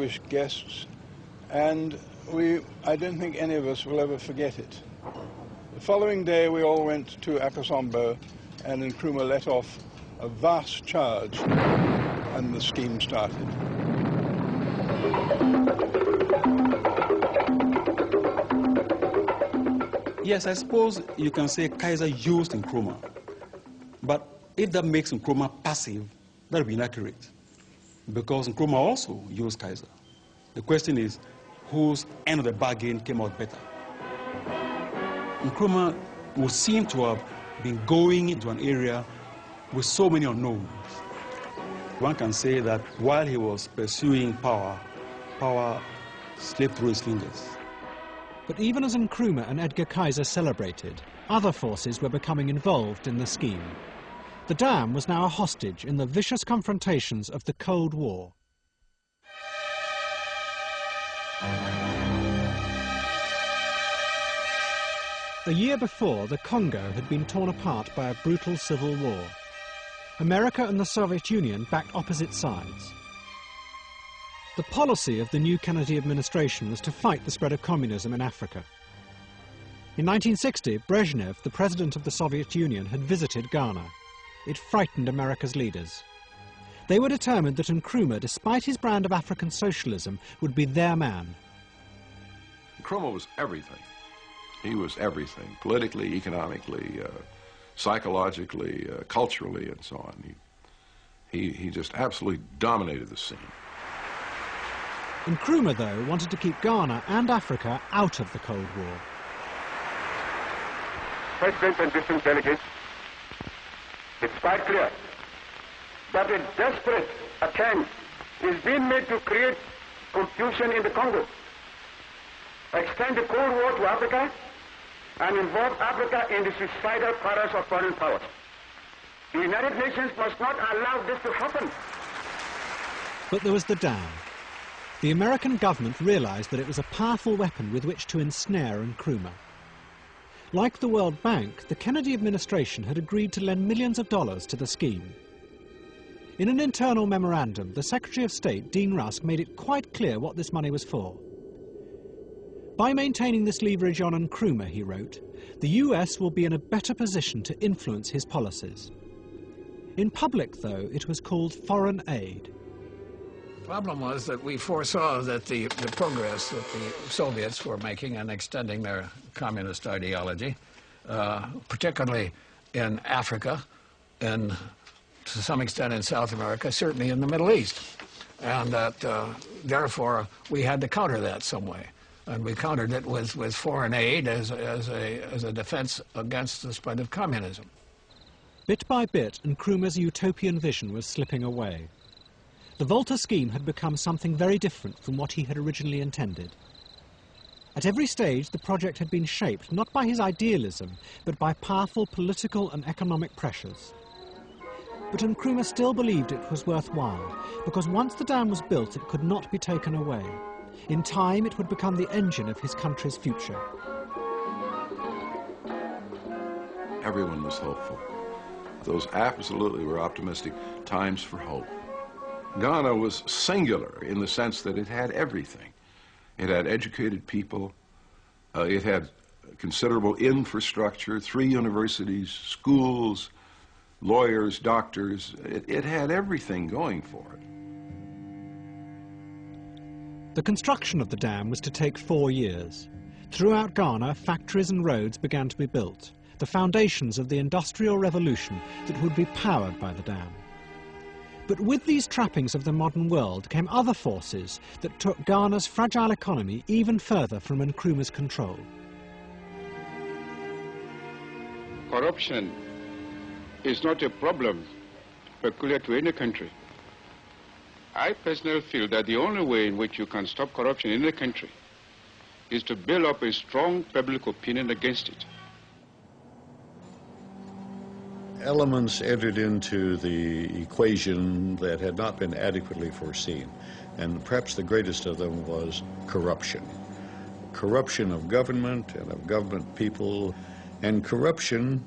distinguished guests, and I don't think any of us will ever forget it. The following day we all went to Akosombo, and Nkrumah let off a vast charge, and the scheme started. Yes, I suppose you can say Kaiser used Nkrumah, but if that makes Nkrumah passive, that would be inaccurate, because Nkrumah also used Kaiser. The question is, whose end of the bargain came out better? Nkrumah would seem to have been going into an area with so many unknowns. One can say that while he was pursuing power, power slipped through his fingers. But even as Nkrumah and Edgar Kaiser celebrated, other forces were becoming involved in the scheme. The dam was now a hostage in the vicious confrontations of the Cold War. A year before, the Congo had been torn apart by a brutal civil war. America and the Soviet Union backed opposite sides. The policy of the new Kennedy administration was to fight the spread of communism in Africa. In 1960, Brezhnev, the president of the Soviet Union, had visited Ghana. It frightened America's leaders. They were determined that Nkrumah, despite his brand of African socialism, would be their man. Nkrumah was everything. He was everything, politically, economically, psychologically, culturally, and so on. He just absolutely dominated the scene. Nkrumah, though, wanted to keep Ghana and Africa out of the Cold War. President and distinct delegates, it's quite clear that a desperate attempt is being made to create confusion in the Congo, extend the Cold War to Africa, and involve Africa in the suicidal quarrels of foreign powers. The United Nations must not allow this to happen. But there was the dam. The American government realized that it was a powerful weapon with which to ensnare Nkrumah. Like the World Bank, the Kennedy administration had agreed to lend millions of dollars to the scheme. In an internal memorandum, the Secretary of State, Dean Rusk, made it quite clear what this money was for. By maintaining this leverage on Nkrumah, he wrote, the US will be in a better position to influence his policies. In public, though, it was called foreign aid. The problem was that we foresaw that the progress that the Soviets were making in extending their communist ideology, particularly in Africa and to some extent in South America, certainly in the Middle East, and that therefore we had to counter that some way. And we countered it with foreign aid as a defense against the spread of communism. Bit by bit, Nkrumah's utopian vision was slipping away. The Volta scheme had become something very different from what he had originally intended. At every stage, the project had been shaped not by his idealism, but by powerful political and economic pressures. But Nkrumah still believed it was worthwhile, because once the dam was built, it could not be taken away. In time, it would become the engine of his country's future. Everyone was hopeful. Those absolutely were optimistic times for hope. Ghana was singular in the sense that it had everything. It had educated people. It had considerable infrastructure, 3 universities, schools, lawyers, doctors. It had everything going for it. The construction of the dam was to take 4 years. Throughout Ghana, factories and roads began to be built, the foundations of the industrial revolution that would be powered by the dam. But with these trappings of the modern world came other forces that took Ghana's fragile economy even further from Nkrumah's control. Corruption is not a problem peculiar to any country. I personally feel that the only way in which you can stop corruption in a country is to build up a strong public opinion against it. Elements entered into the equation that had not been adequately foreseen, and perhaps the greatest of them was corruption. Corruption of government and of government people, and corruption,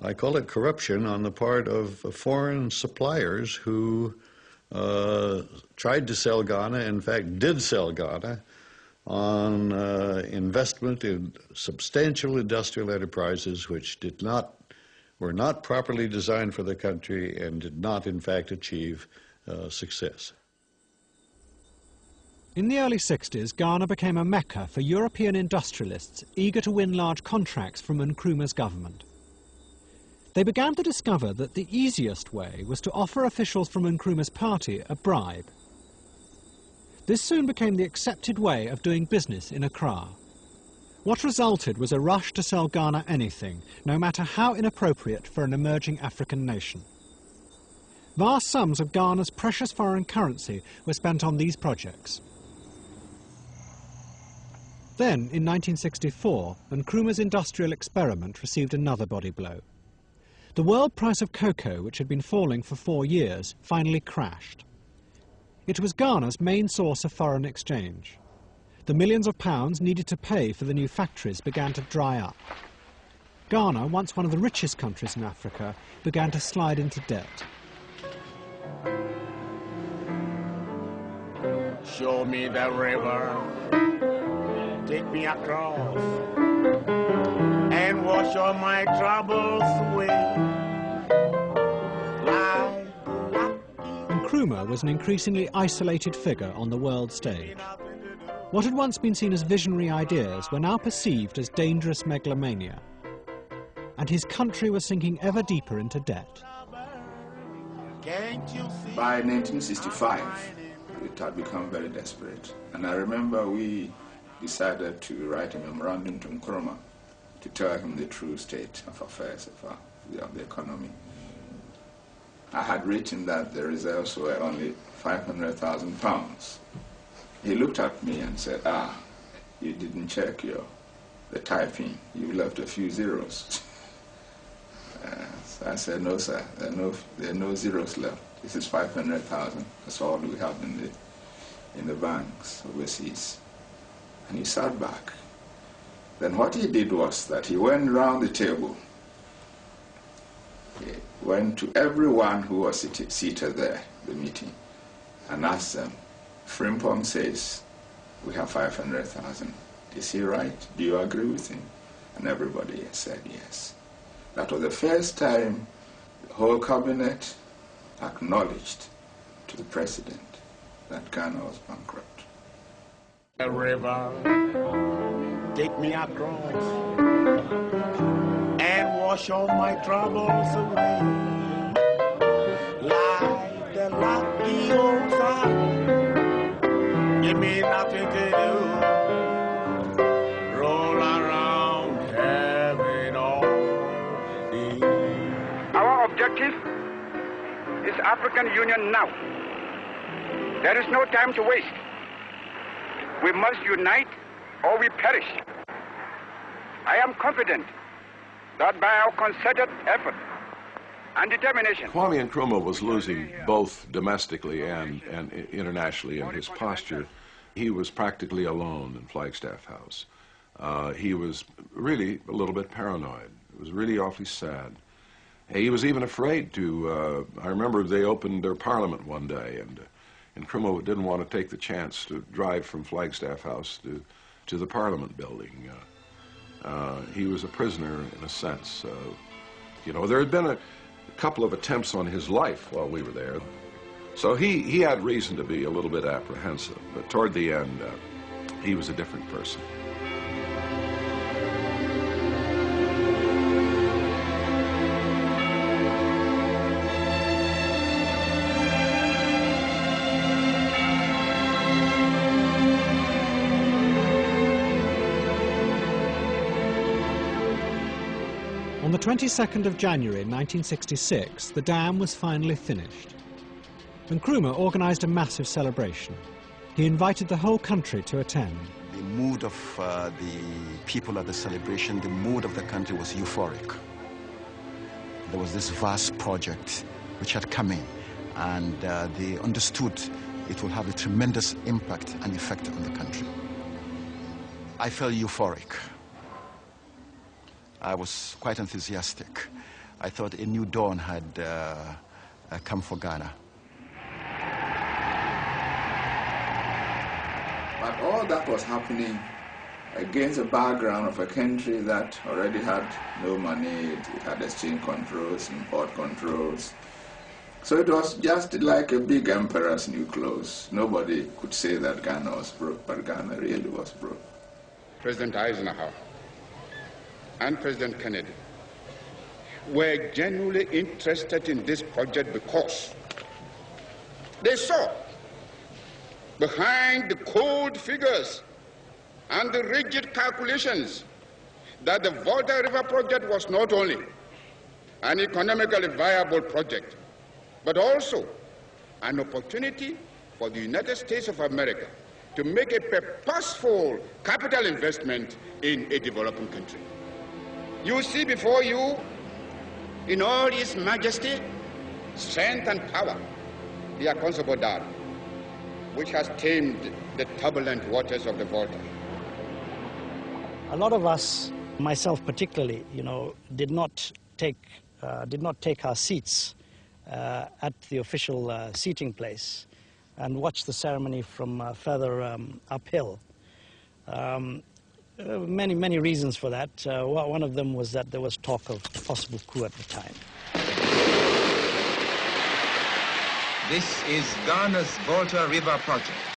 I call it corruption, on the part of foreign suppliers who tried to sell Ghana, in fact did sell Ghana, on investment in substantial industrial enterprises which were not properly designed for the country and did not in fact achieve success. In the early 60s, Ghana became a mecca for European industrialists eager to win large contracts from Nkrumah's government. They began to discover that the easiest way was to offer officials from Nkrumah's party a bribe. This soon became the accepted way of doing business in Accra. What resulted was a rush to sell Ghana anything, no matter how inappropriate for an emerging African nation. Vast sums of Ghana's precious foreign currency were spent on these projects. Then, in 1964, Nkrumah's industrial experiment received another body blow. The world price of cocoa, which had been falling for 4 years, finally crashed. It was Ghana's main source of foreign exchange. The millions of pounds needed to pay for the new factories began to dry up. Ghana, once one of the richest countries in Africa, began to slide into debt. Show me the river, take me across, and wash all my troubles away. Nkrumah was an increasingly isolated figure on the world stage. What had once been seen as visionary ideas were now perceived as dangerous megalomania. And his country was sinking ever deeper into debt. By 1965, it had become very desperate. And I remember we decided to write a memorandum to Nkrumah to tell him the true state of affairs of the economy. I had written that the reserves were only £500,000. He looked at me and said, you didn't check the typing. You left a few zeros. So I said, no, sir, there are no zeros left. This is 500,000. That's all we have in the banks overseas. And he sat back. Then what he did was that he went round the table. He went to everyone who was seated there, the meeting, and asked them, Frimpong says we have 500,000. Is he right? Do you agree with him? And everybody said yes. That was the first time the whole cabinet acknowledged to the president that Ghana was bankrupt. The river, take me across, and wash all my troubles away. Like the lucky old farm, give me nothing to do. Roll around heaven all day. Our objective is African Union now. There is no time to waste. We must unite or we perish. I am confident that by our concerted effort and determination... Kwame Nkrumah was losing both domestically and internationally in his posture. He was practically alone in Flagstaff House. He was really a little bit paranoid. It was really awfully sad. He was even afraid to... I remember they opened their parliament one day, and Nkrumah didn't want to take the chance to drive from Flagstaff House to the Parliament building. He was a prisoner in a sense. You know, there had been a couple of attempts on his life while we were there. So he had reason to be a little bit apprehensive, but toward the end, he was a different person. On the 22nd of January 1966, the dam was finally finished. Nkrumah organised a massive celebration. He invited the whole country to attend. The mood of the people at the celebration, the mood of the country was euphoric. There was this vast project which had come in, and they understood it will have a tremendous impact and effect on the country. I felt euphoric. I was quite enthusiastic. I thought a new dawn had come for Ghana. But all that was happening against the background of a country that already had no money, it had exchange controls, import controls. So it was just like a big emperor's new clothes. Nobody could say that Ghana was broke, but Ghana really was broke. President Eisenhower and President Kennedy were genuinely interested in this project because they saw behind the cold figures and the rigid calculations that the Volta River project was not only an economically viable project, but also an opportunity for the United States of America to make a purposeful capital investment in a developing country. You see before you, in all its majesty, strength, and power, the Akonsobo Dam, which has tamed the turbulent waters of the Volta. A lot of us, myself particularly, did not take our seats at the official seating place and watch the ceremony from further uphill. Many reasons for that. One of them was that there was talk of possible coup at the time. This is Ghana's Volta River project.